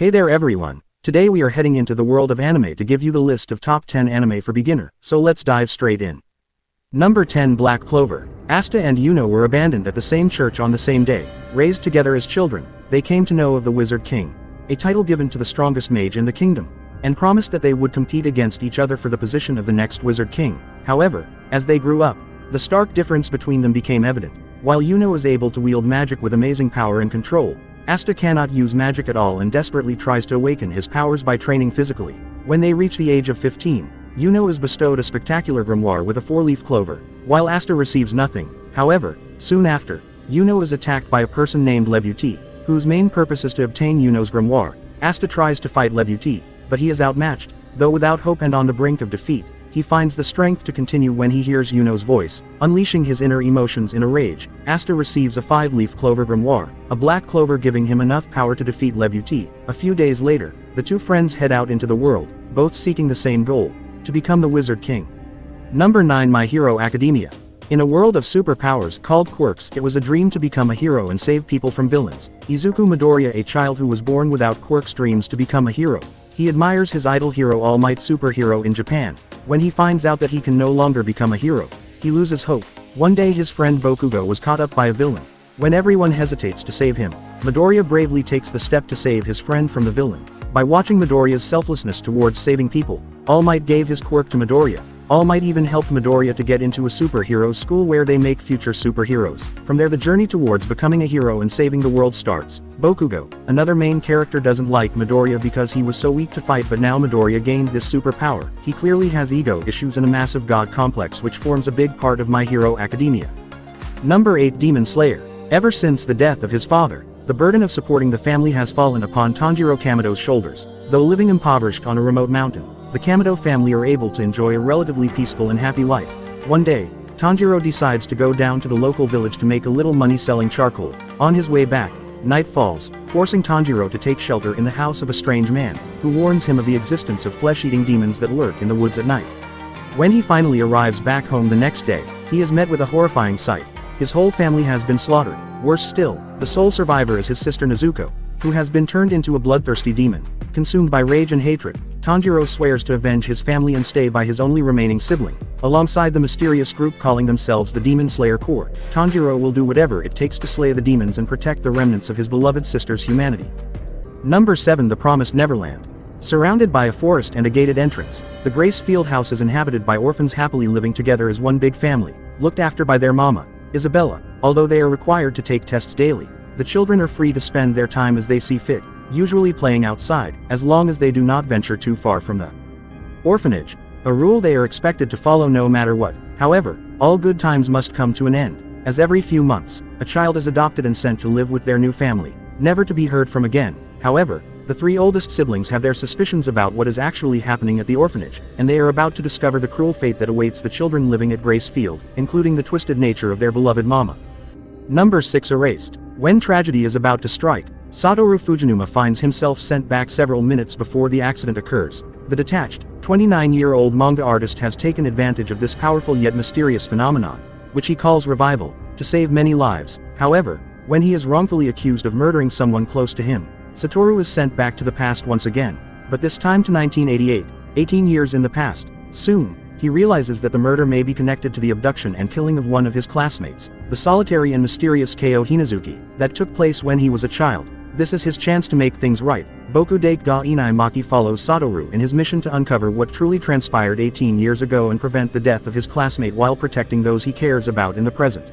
Hey there everyone, today we are heading into the world of anime to give you the list of top 10 anime for beginner, so let's dive straight in. Number 10 Black Clover. Asta and Yuno were abandoned at the same church on the same day. Raised together as children, they came to know of the Wizard King, a title given to the strongest mage in the kingdom, and promised that they would compete against each other for the position of the next Wizard King. However, as they grew up, the stark difference between them became evident. While Yuno is able to wield magic with amazing power and control, Asta cannot use magic at all and desperately tries to awaken his powers by training physically. When they reach the age of 15, Yuno is bestowed a spectacular grimoire with a 4-leaf clover, while Asta receives nothing. However, soon after, Yuno is attacked by a person named Lebuti, whose main purpose is to obtain Yuno's grimoire. Asta tries to fight Lebuti, but he is outmatched. Though without hope and on the brink of defeat, he finds the strength to continue when he hears Yuno's voice. Unleashing his inner emotions in a rage, Asta receives a 5-leaf clover grimoire, a black clover giving him enough power to defeat Lebuti. A few days later, the two friends head out into the world, both seeking the same goal, to become the Wizard King. Number 9 My Hero Academia. In a world of superpowers called quirks, it was a dream to become a hero and save people from villains. Izuku Midoriya, a child who was born without quirks, dreams to become a hero. He admires his idol hero All Might superhero in Japan. When he finds out that he can no longer become a hero, he loses hope. One day his friend Bokugo was caught up by a villain. When everyone hesitates to save him, Midoriya bravely takes the step to save his friend from the villain. By watching Midoriya's selflessness towards saving people, All Might gave his quirk to Midoriya. All Might even helped Midoriya to get into a superhero school where they make future superheroes. From there the journey towards becoming a hero and saving the world starts. Bokugo, another main character, doesn't like Midoriya because he was so weak to fight, but now Midoriya gained this superpower. He clearly has ego issues and a massive god complex, which forms a big part of My Hero Academia. Number 8 Demon Slayer. Ever since the death of his father, the burden of supporting the family has fallen upon Tanjiro Kamado's shoulders. Though living impoverished on a remote mountain, the Kamado family are able to enjoy a relatively peaceful and happy life. One day, Tanjiro decides to go down to the local village to make a little money selling charcoal. On his way back, night falls, forcing Tanjiro to take shelter in the house of a strange man, who warns him of the existence of flesh-eating demons that lurk in the woods at night. When he finally arrives back home the next day, he is met with a horrifying sight. His whole family has been slaughtered. Worse still, the sole survivor is his sister Nezuko, who has been turned into a bloodthirsty demon. Consumed by rage and hatred, Tanjiro swears to avenge his family and stay by his only remaining sibling. Alongside the mysterious group calling themselves the Demon Slayer Corps, Tanjiro will do whatever it takes to slay the demons and protect the remnants of his beloved sister's humanity. Number 7 The Promised Neverland. Surrounded by a forest and a gated entrance, the Grace Field house is inhabited by orphans happily living together as one big family, looked after by their mama, Isabella. Although they are required to take tests daily, the children are free to spend their time as they see fit, usually playing outside, as long as they do not venture too far from the orphanage, a rule they are expected to follow no matter what. However, all good times must come to an end, as every few months, a child is adopted and sent to live with their new family, never to be heard from again. However, the 3 oldest siblings have their suspicions about what is actually happening at the orphanage, and they are about to discover the cruel fate that awaits the children living at Grace Field, including the twisted nature of their beloved mama. Number 6 Erased. When tragedy is about to strike, Satoru Fujinuma finds himself sent back several minutes before the accident occurs. The detached, 29-year-old manga artist has taken advantage of this powerful yet mysterious phenomenon, which he calls revival, to save many lives. However, when he is wrongfully accused of murdering someone close to him, Satoru is sent back to the past once again, but this time to 1988, 18 years in the past. Soon, he realizes that the murder may be connected to the abduction and killing of one of his classmates, the solitary and mysterious Keiō Hinazuki, that took place when he was a child. This is his chance to make things right. Bokudake ga Inai Maki follows Satoru in his mission to uncover what truly transpired 18 years ago and prevent the death of his classmate while protecting those he cares about in the present.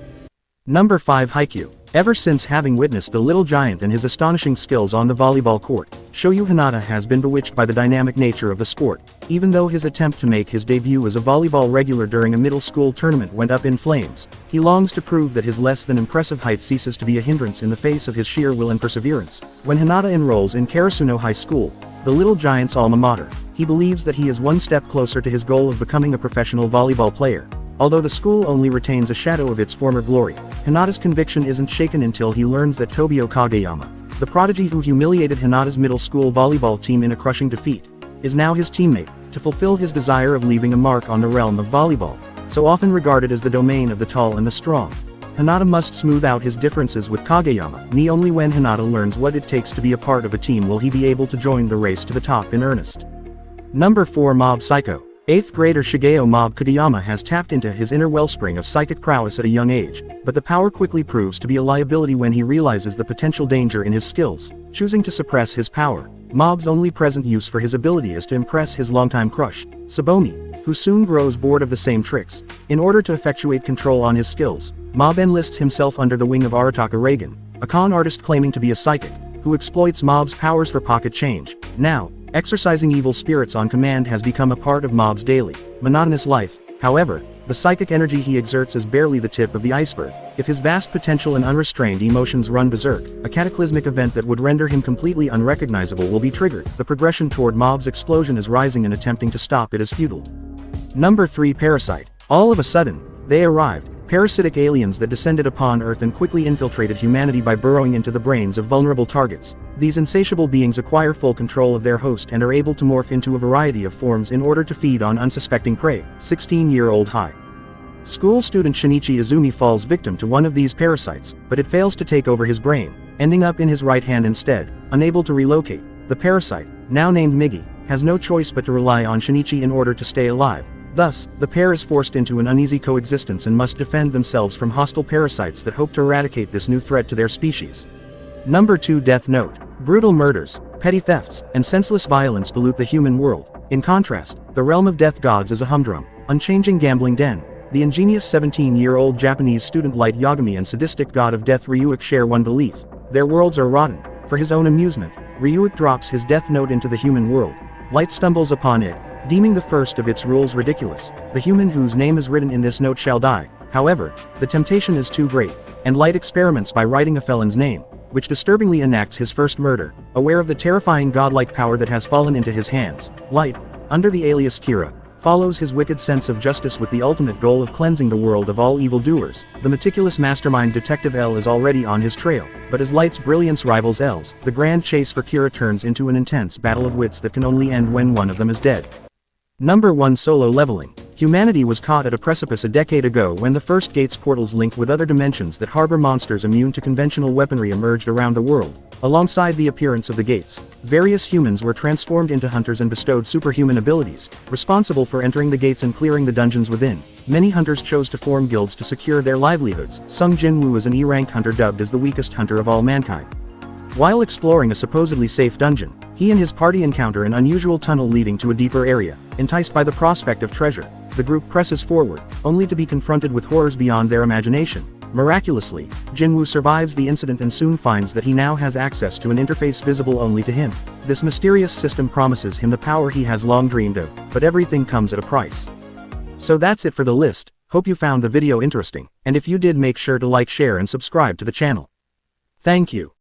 Number 5 Haikyuu. Ever since having witnessed the little giant and his astonishing skills on the volleyball court, Shoyu Hinata has been bewitched by the dynamic nature of the sport. Even though his attempt to make his debut as a volleyball regular during a middle school tournament went up in flames, he longs to prove that his less than impressive height ceases to be a hindrance in the face of his sheer will and perseverance. When Hinata enrolls in Karasuno High School, the little giant's alma mater, he believes that he is one step closer to his goal of becoming a professional volleyball player. Although the school only retains a shadow of its former glory, Hinata's conviction isn't shaken until he learns that Tobio Kageyama, the prodigy who humiliated Hinata's middle school volleyball team in a crushing defeat, is now his teammate, to fulfill his desire of leaving a mark on the realm of volleyball, so often regarded as the domain of the tall and the strong. Hinata must smooth out his differences with Kageyama, and only when Hinata learns what it takes to be a part of a team will he be able to join the race to the top in earnest. Number 4 Mob Psycho. 8th grader Shigeo Mob Kageyama has tapped into his inner wellspring of psychic prowess at a young age, but the power quickly proves to be a liability when he realizes the potential danger in his skills. Choosing to suppress his power, Mob's only present use for his ability is to impress his longtime crush, Sabomi, who soon grows bored of the same tricks. In order to effectuate control on his skills, Mob enlists himself under the wing of Arataka Reagan, a con artist claiming to be a psychic, who exploits Mob's powers for pocket change. Now, exercising evil spirits on command has become a part of Mob's daily, monotonous life. However, the psychic energy he exerts is barely the tip of the iceberg. If his vast potential and unrestrained emotions run berserk, a cataclysmic event that would render him completely unrecognizable will be triggered. The progression toward Mob's explosion is rising, and attempting to stop it is futile. Number 3 Parasite. All of a sudden, they arrived. Parasitic aliens that descended upon Earth and quickly infiltrated humanity by burrowing into the brains of vulnerable targets. These insatiable beings acquire full control of their host and are able to morph into a variety of forms in order to feed on unsuspecting prey. 16-year-old high school student Shinichi Izumi falls victim to one of these parasites, but it fails to take over his brain, ending up in his right hand instead. Unable to relocate, the parasite, now named Migi, has no choice but to rely on Shinichi in order to stay alive. Thus, the pair is forced into an uneasy coexistence and must defend themselves from hostile parasites that hope to eradicate this new threat to their species. Number 2 Death Note. Brutal murders, petty thefts, and senseless violence pollute the human world. In contrast, the realm of death gods is a humdrum, unchanging gambling den. The ingenious 17-year-old Japanese student Light Yagami and sadistic god of death Ryuik share one belief: their worlds are rotten. For his own amusement, Ryuik drops his death note into the human world. Light stumbles upon it, deeming the first of its rules ridiculous. The human whose name is written in this note shall die. However, the temptation is too great, and Light experiments by writing a felon's name, which disturbingly enacts his first murder. Aware of the terrifying godlike power that has fallen into his hands, Light, under the alias Kira, follows his wicked sense of justice with the ultimate goal of cleansing the world of all evildoers. The meticulous mastermind Detective L is already on his trail, but as Light's brilliance rivals L's, the grand chase for Kira turns into an intense battle of wits that can only end when one of them is dead. Number 1 Solo Leveling. Humanity was caught at a precipice a decade ago when the first gates portals linked with other dimensions that harbor monsters immune to conventional weaponry emerged around the world. Alongside the appearance of the gates, various humans were transformed into hunters and bestowed superhuman abilities, responsible for entering the gates and clearing the dungeons within. Many hunters chose to form guilds to secure their livelihoods. Sung Jinwoo is an E-rank hunter dubbed as the weakest hunter of all mankind. While exploring a supposedly safe dungeon, he and his party encounter an unusual tunnel leading to a deeper area. Enticed by the prospect of treasure, the group presses forward, only to be confronted with horrors beyond their imagination. Miraculously, Jinwoo survives the incident and soon finds that he now has access to an interface visible only to him. This mysterious system promises him the power he has long dreamed of, but everything comes at a price. So that's it for the list. Hope you found the video interesting, and if you did, make sure to like, share and subscribe to the channel. Thank you.